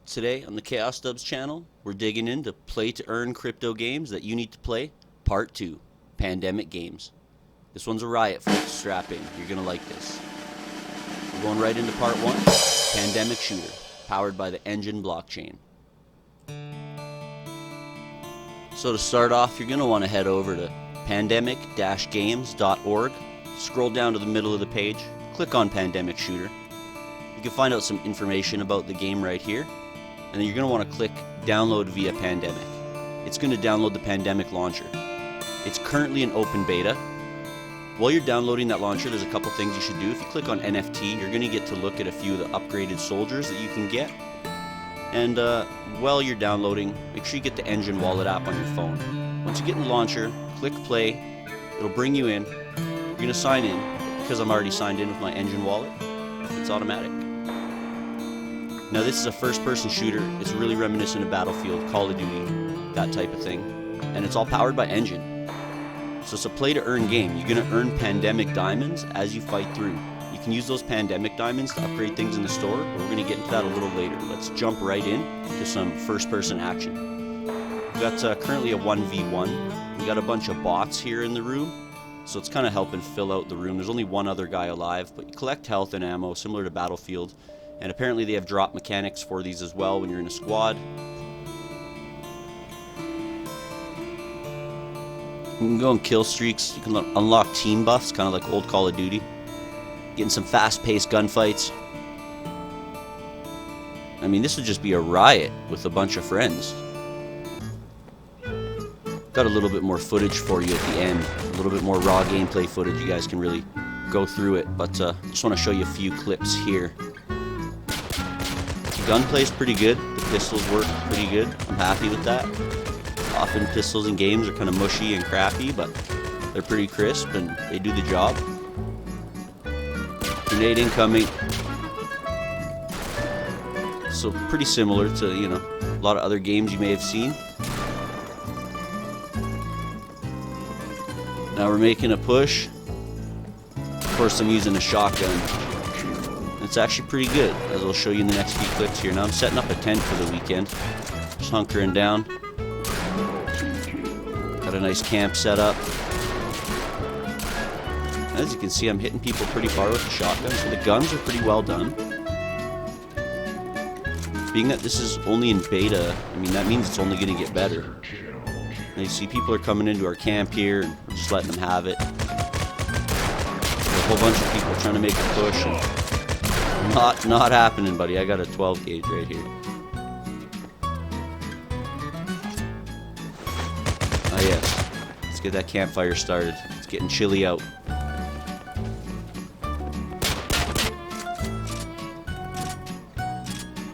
Today on the Chaos Dubs channel, we're digging into play to earn crypto games that you need to play, part 2, Pandemic Games. This one's a riot, folks. Strap in. You're going to like this. We're going right into part 1, Pandemic Shooter, powered by the Enjin Blockchain. So to start off, you're going to want to head over to pandemic-games.org, scroll down to the middle of the page, click on Pandemic Shooter. You can find out some information about the game right here. And then you're going to want to click download via Pandemic. It's going to download the Pandemic launcher. It's currently in open beta. While you're downloading that launcher, there's a couple things you should do. If you click on NFT, you're going to get to look at a few of the upgraded soldiers that you can get. And while you're downloading, make sure you get the Enjin wallet app on your phone. Once you get in the launcher, click play. It'll bring you in. You're going to sign in. Because I'm already signed in with my Enjin wallet, it's automatic. Now this is a first-person shooter. It's really reminiscent of Battlefield, Call of Duty, that type of thing. And it's all powered by Enjin. So it's a play-to-earn game. You're going to earn Pandemic diamonds as you fight through. You can use those Pandemic diamonds to upgrade things in the store, but we're going to get into that a little later. Let's jump right in to some first-person action. We've got currently a 1v1. We've got a bunch of bots here in the room, so it's kind of helping fill out the room. There's only one other guy alive, but you collect health and ammo, similar to Battlefield. And apparently they have drop mechanics for these as well when you're in a squad. You can go on kill streaks. You can unlock team buffs, kind of like old Call of Duty. Getting some fast-paced gunfights. I mean, this would just be a riot with a bunch of friends. Got a little bit more footage for you at the end. A little bit more raw gameplay footage. You guys can really go through it. But just want to show you a few clips here. Gunplay is pretty good. The pistols work pretty good. I'm happy with that. Often pistols in games are kind of mushy and crappy, but they're pretty crisp and they do the job. Grenade incoming. So pretty similar to, you know, a lot of other games you may have seen. Now we're making a push. Of course, I'm using a shotgun. It's actually pretty good, as I'll show you in the next few clips here. Now I'm setting up a tent for the weekend. Just hunkering down. Got a nice camp set up. As you can see, I'm hitting people pretty far with the shotgun, so the guns are pretty well done. Being that this is only in beta, I mean, that means it's only going to get better. Now you see people are coming into our camp here, and we're just letting them have it. There's a whole bunch of people trying to make a push, and not happening, buddy. I got a 12 gauge right here. Oh yes. Let's get that campfire started. It's getting chilly out.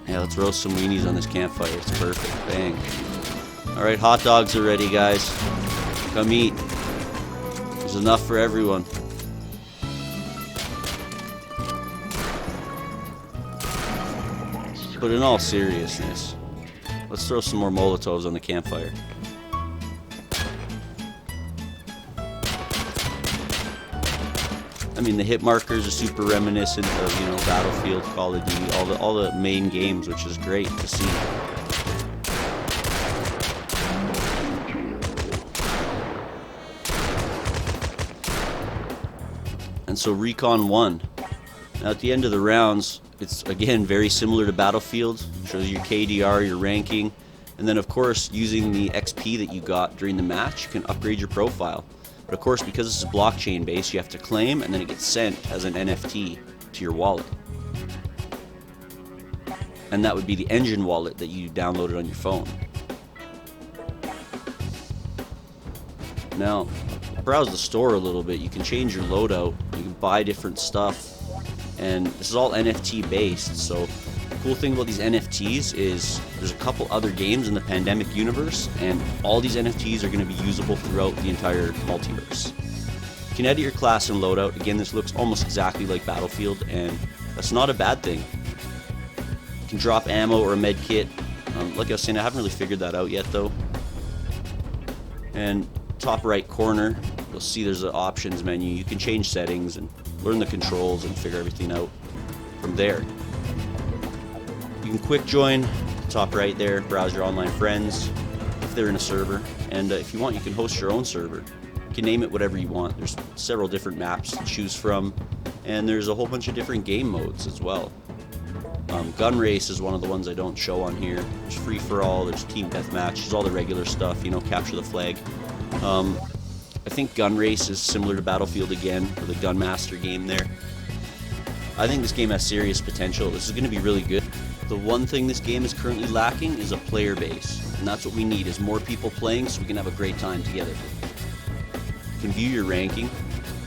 Yeah, let's roast some weenies on this campfire. It's perfect. Bang. Alright, hot dogs are ready, guys. Come eat. There's enough for everyone. But in all seriousness, let's throw some more Molotovs on the campfire. I mean, the hit markers are super reminiscent of, you know, Battlefield, Call of Duty, all the main games, which is great to see. And so Recon won. Now at the end of the rounds, it's again very similar to Battlefield. Shows your KDR, your ranking, and then of course using the XP that you got during the match, you can upgrade your profile. But of course, because this is blockchain based, you have to claim and then it gets sent as an NFT to your wallet. And that would be the Enjin wallet that you downloaded on your phone. Now, browse the store a little bit. You can change your loadout, you can buy different stuff. And this is all NFT based, so the cool thing about these NFTs is there's a couple other games in the Pandemic universe, and all these NFTs are going to be usable throughout the entire multiverse. You can edit your class and loadout. Again, this looks almost exactly like Battlefield, and that's not a bad thing. You can drop ammo or a med kit. Like I was saying, I haven't really figured that out yet though. And top right corner, you'll see there's an options menu. You can change settings and learn the controls and figure everything out from there. You can quick join top right there, browse your online friends if they're in a server, and if you want, you can host your own server. You can name it whatever you want. There's several different maps to choose from, and there's a whole bunch of different game modes as well. Gun race is one of the ones I don't show on here. There's free for all, there's team deathmatch, there's all the regular stuff, you know, capture the flag. I think gun race is similar to Battlefield again, or the Gun Master game there. I think this game has serious potential. This is going to be really good. The one thing this game is currently lacking is a player base, and that's what we need, is more people playing so we can have a great time together. You can view your ranking.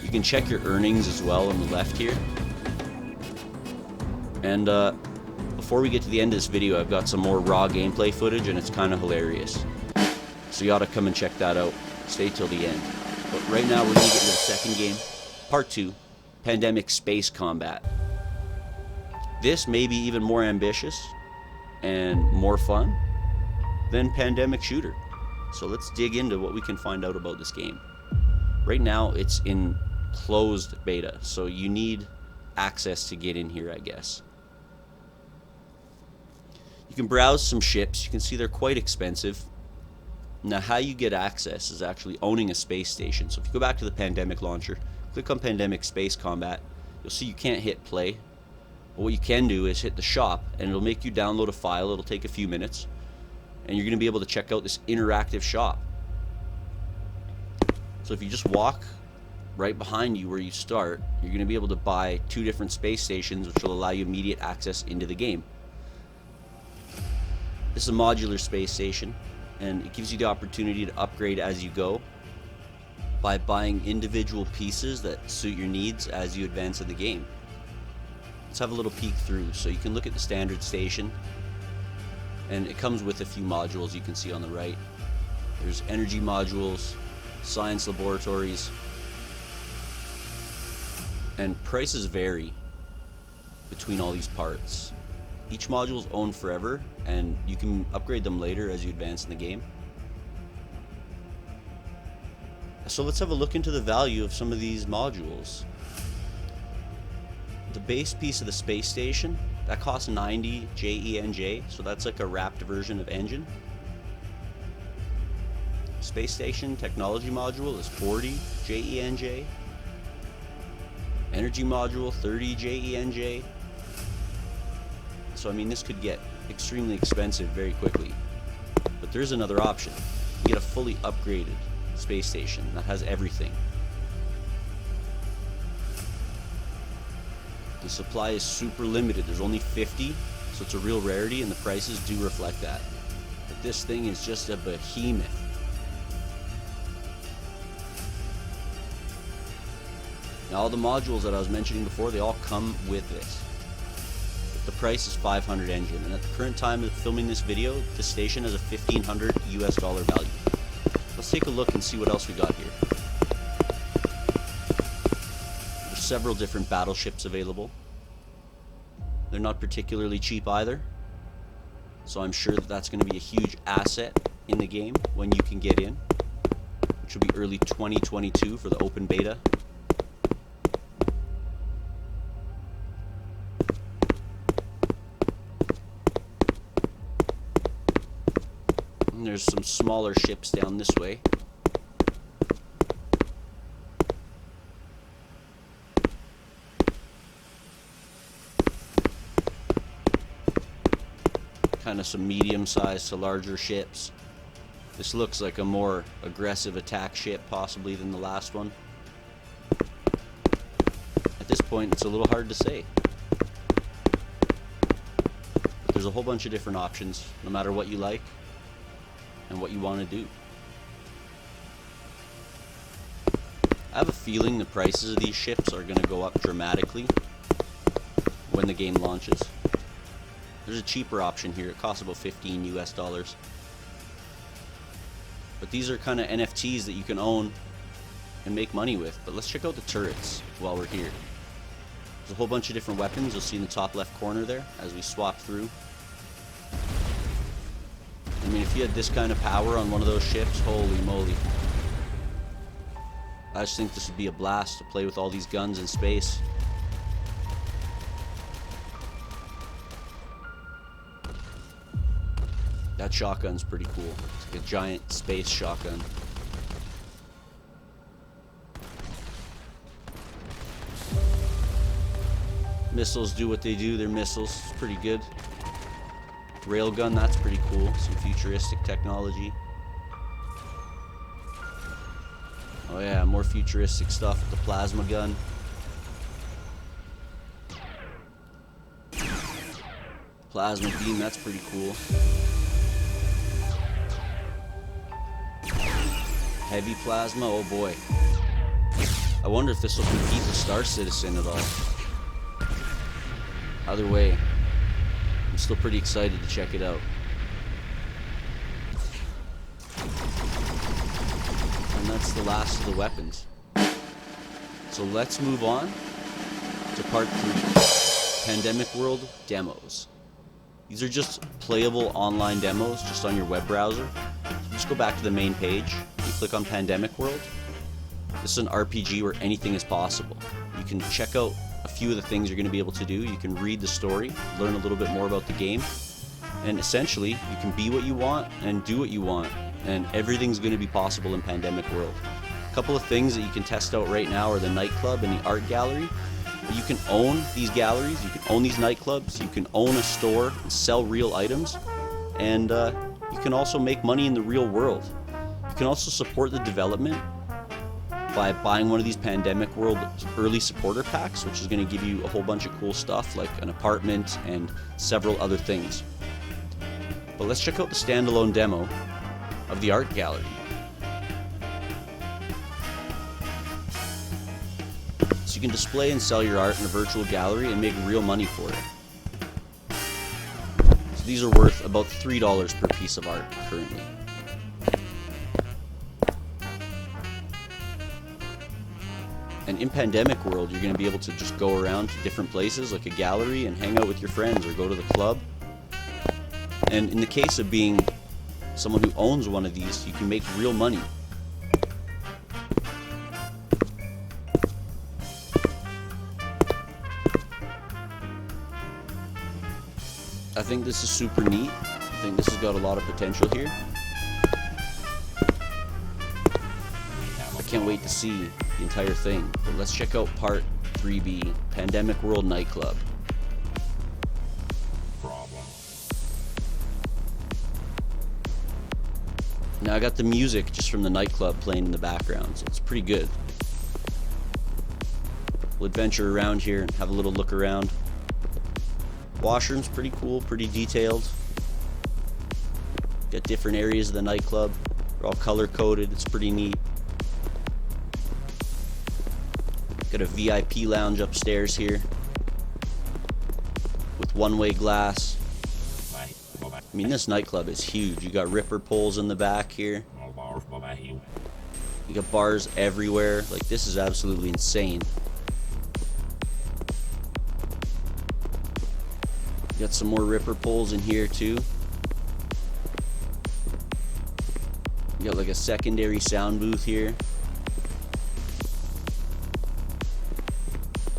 You can check your earnings as well on the left here. And before we get to the end of this video, I've got some more raw gameplay footage, and it's kind of hilarious. So you ought to come and check that out. Stay till the end. But right now we're going to get into the second game, Part 2, Pandemic Space Combat. This may be even more ambitious and more fun than Pandemic Shooter. So let's dig into what we can find out about this game. Right now it's in closed beta, so you need access to get in here, I guess. You can browse some ships. You can see they're quite expensive. Now, how you get access is actually owning a space station. So if you go back to the Pandemic launcher, click on Pandemic Space Combat, you'll see you can't hit play. But what you can do is hit the shop, and it'll make you download a file. It'll take a few minutes, and you're going to be able to check out this interactive shop. So if you just walk right behind you where you start, you're going to be able to buy 2 different space stations, which will allow you immediate access into the game. This is a modular space station, and it gives you the opportunity to upgrade as you go by buying individual pieces that suit your needs as you advance in the game. Let's have a little peek through. So you can look at the standard station, and it comes with a few modules you can see on the right. There's energy modules, science laboratories, and prices vary between all these parts. Each module is owned forever, and you can upgrade them later as you advance in the game. So let's have a look into the value of some of these modules. The base piece of the space station, that costs 90 JENJ, so that's like a wrapped version of Enjin. Space station technology module is 40 JENJ. Energy module 30 JENJ. So I mean, this could get extremely expensive very quickly. But there's another option. You get a fully upgraded space station that has everything. The supply is super limited. There's only 50, so it's a real rarity, and the prices do reflect that. But this thing is just a behemoth. Now, all the modules that I was mentioning before, they all come with this. The price is 500 Enjin, and at the current time of filming this video, the station has a $1,500 US value. Let's take a look and see what else we got here. There's several different battleships available. They're not particularly cheap either, so I'm sure that that's going to be a huge asset in the game when you can get in, which will be early 2022 for the open beta. And there's some smaller ships down this way. Kind of some medium-sized to larger ships. This looks like a more aggressive attack ship possibly than the last one. At this point, it's a little hard to say. But there's a whole bunch of different options, no matter what you like and what you want to do. I have a feeling the prices of these ships are going to go up dramatically when the game launches. There's a cheaper option here. It costs about $15 US. But these are kind of NFTs that you can own and make money with. But let's check out the turrets while we're here. There's a whole bunch of different weapons you'll see in the top left corner there as we swap through. I mean, if you had this kind of power on one of those ships, holy moly. I just think this would be a blast to play with all these guns in space. That shotgun's pretty cool. It's like a giant space shotgun. Missiles do what they do. They're missiles. It's pretty good. Railgun, that's pretty cool. Some futuristic technology. Oh yeah, more futuristic stuff with the plasma gun. Plasma beam, that's pretty cool. Heavy plasma, oh boy. I wonder if this will compete with Star Citizen at all. Either way, I'm still pretty excited to check it out. And that's the last of the weapons. So let's move on to part 3. Pandemic World demos. These are just playable online demos just on your web browser. So just go back to the main page. You click on Pandemic World. This is an RPG where anything is possible. You can check out a few of the things you're going to be able to do. You can read the story, learn a little bit more about the game, and essentially you can be what you want and do what you want, and everything's going to be possible in Pandemic World. A couple of things that you can test out right now are the nightclub and the art gallery. You can own these galleries, you can own these nightclubs, you can own a store and sell real items, and you can also make money in the real world. You can also support the development by buying one of these Pandemic World early supporter packs, which is going to give you a whole bunch of cool stuff like an apartment and several other things. But let's check out the standalone demo of the art gallery. So you can display and sell your art in a virtual gallery and make real money for it. So these are worth about $3 per piece of art currently. And in Pandemic World, you're going to be able to just go around to different places like a gallery and hang out with your friends or go to the club. And in the case of being someone who owns one of these, you can make real money. I think this is super neat. I think this has got a lot of potential here. I can't wait to see the entire thing. But let's check out part 3B, Pandemic World Nightclub. Now I got the music just from the nightclub playing in the background, so it's pretty good. We'll adventure around here and have a little look around. Washroom's pretty cool, pretty detailed. Got different areas of the nightclub. They're all color coded, it's pretty neat. Got a VIP lounge upstairs here with one-way glass. I mean, this nightclub is huge. You got ripper poles in the back here. You got bars everywhere. Like, this is absolutely insane. You got some more ripper poles in here too. You got like a secondary sound booth here.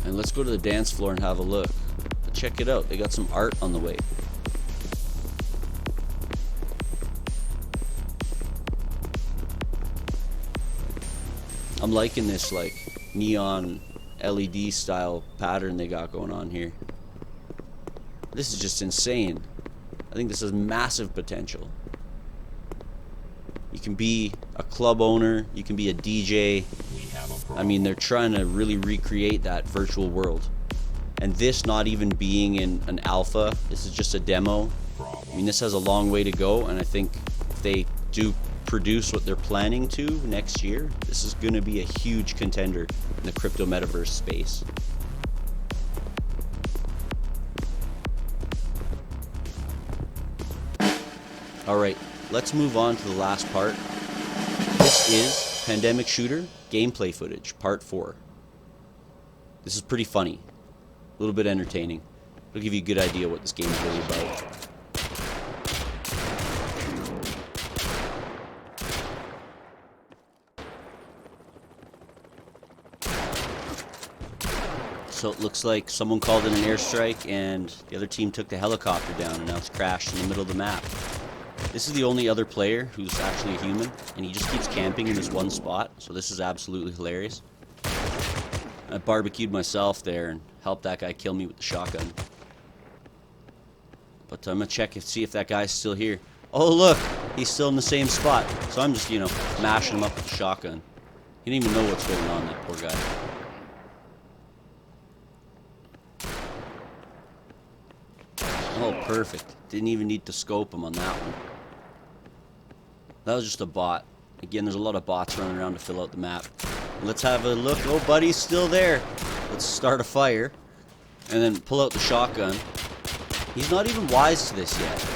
And let's go to the dance floor and have a look. Check it out. They got some art on the way. I'm liking this like neon LED style pattern they got going on here. This is just insane. I think this has massive potential. You can be a club owner, you can be a DJ. I mean, they're trying to really recreate that virtual world. And this not even being in an alpha, this is just a demo. I mean, this has a long way to go, and I think if they do produce what they're planning to next year, this is going to be a huge contender in the crypto metaverse space. Alright, let's move on to the last part. This is Pandemic Shooter gameplay footage, part 4. This is pretty funny, a little bit entertaining. It'll give you a good idea what this game is really about. So it looks like someone called in an airstrike and the other team took the helicopter down, and now it's crashed in the middle of the map. This is the only other player who's actually a human, and he just keeps camping in this one spot, so this is absolutely hilarious. I barbecued myself there and helped that guy kill me with the shotgun. But I'm gonna check and see if that guy's still here. Oh look, he's still in the same spot. So I'm just, you know, mashing him up with the shotgun. He didn't even know what's going on, that poor guy. Oh, perfect. Didn't even need to scope him on that one. That was just a bot. Again, there's a lot of bots running around to fill out the map. Let's have a look. Oh, buddy's still there. Let's start a fire. And then pull out the shotgun. He's not even wise to this yet.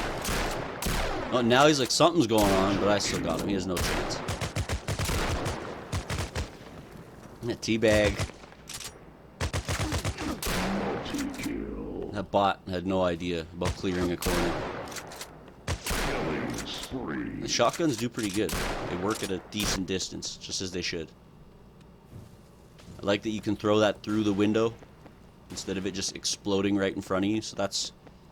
Oh, now he's like, something's going on, but I still got him. He has no chance. Teabag. That bot had no idea about clearing a corner. The shotguns do pretty good. They work at a decent distance, just as they should. I like that you can throw that through the window instead of it just exploding right in front of you, so that's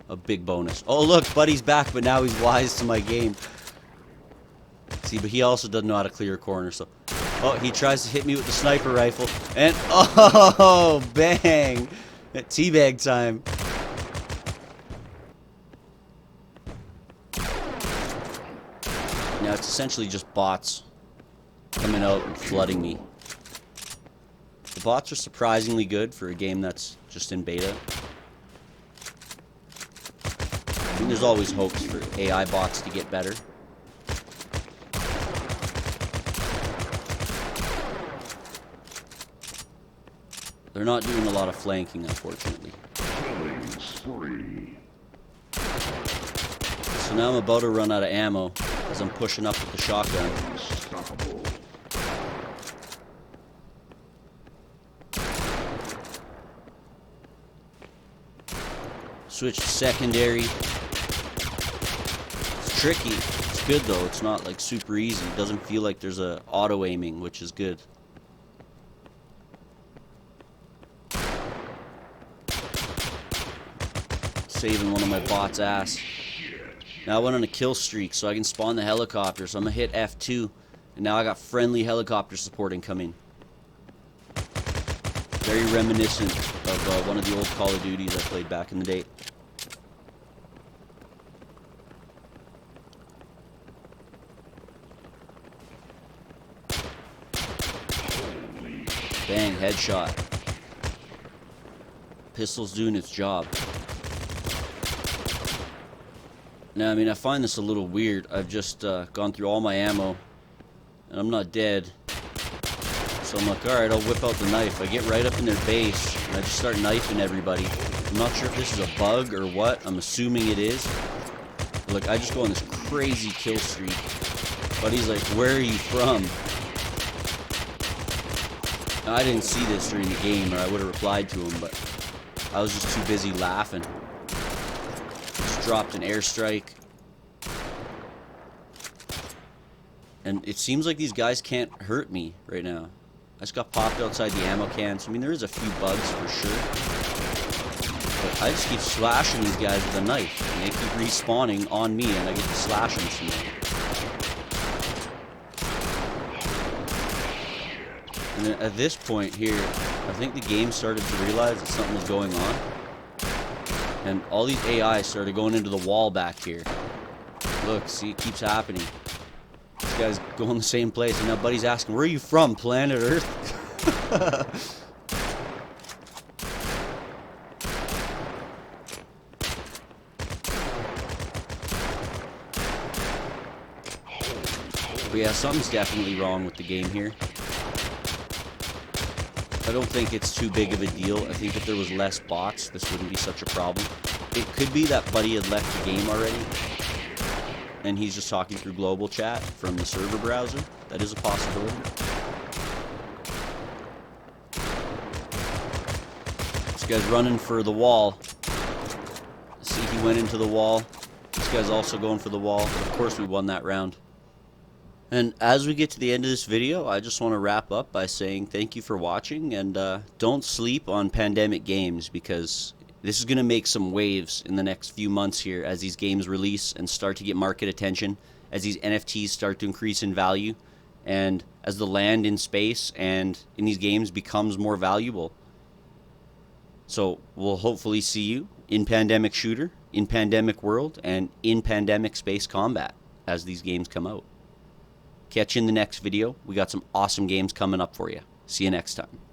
a big bonus. Oh look, buddy's back, but now he's wise to my game. See, but he also doesn't know how to clear a corner, so... Oh, he tries to hit me with the sniper rifle, and oh, bang! Teabag time. Now it's essentially just bots coming out and flooding me. The bots are surprisingly good for a game that's just in beta. I mean, there's always hopes for AI bots to get better. They're not doing a lot of flanking, unfortunately. So now I'm about to run out of ammo as I'm pushing up with the shotgun. Switch to secondary. It's tricky. It's good though. It's not like super easy. It doesn't feel like there's a auto aiming, which is good. Saving one of my bots' ass. Now I went on a kill streak, so I can spawn the helicopter. So I'm gonna hit F2, and now I got friendly helicopter support incoming. Very reminiscent of one of the old Call of Duties I played back in the day. Bang, headshot. Pistol's doing its job. Now, I mean, I find this a little weird. I've just gone through all my ammo, and I'm not dead. So I'm like, alright, I'll whip out the knife. I get right up in their base, and I just start knifing everybody. I'm not sure if this is a bug or what. I'm assuming it is. But look, I just go on this crazy kill streak. Buddy's like, where are you from? Now, I didn't see this during the game, or I would have replied to him, but I was just too busy laughing. Dropped an airstrike, and it seems like these guys can't hurt me right now. I just got popped outside the ammo can, so I mean there is a few bugs for sure, but I just keep slashing these guys with a knife, and they keep respawning on me, and I get to slash them some more. And then at this point here, I think the game started to realize that something was going on. And all these AI started going into the wall back here. Look, see, it keeps happening. This guy's going the same place, and now buddy's asking, where are you from, planet Earth? But yeah, something's definitely wrong with the game here. I don't think it's too big of a deal. I think if there was less bots, this wouldn't be such a problem. It could be that buddy had left the game already, and he's just talking through global chat from the server browser. That is a possibility. This guy's running for the wall. See, he went into the wall. This guy's also going for the wall. Of course, we won that round. And as we get to the end of this video, I just want to wrap up by saying thank you for watching, and don't sleep on Pandemic games, because This is going to make some waves in the next few months here as these games release and start to get market attention, as these NFTs start to increase in value, and as the land in space and in these games becomes more valuable. So we'll hopefully see you in Pandemic Shooter, in Pandemic World, and in Pandemic Space Combat as these games come out. Catch you in the next video. We got some awesome games coming up for you. See you next time.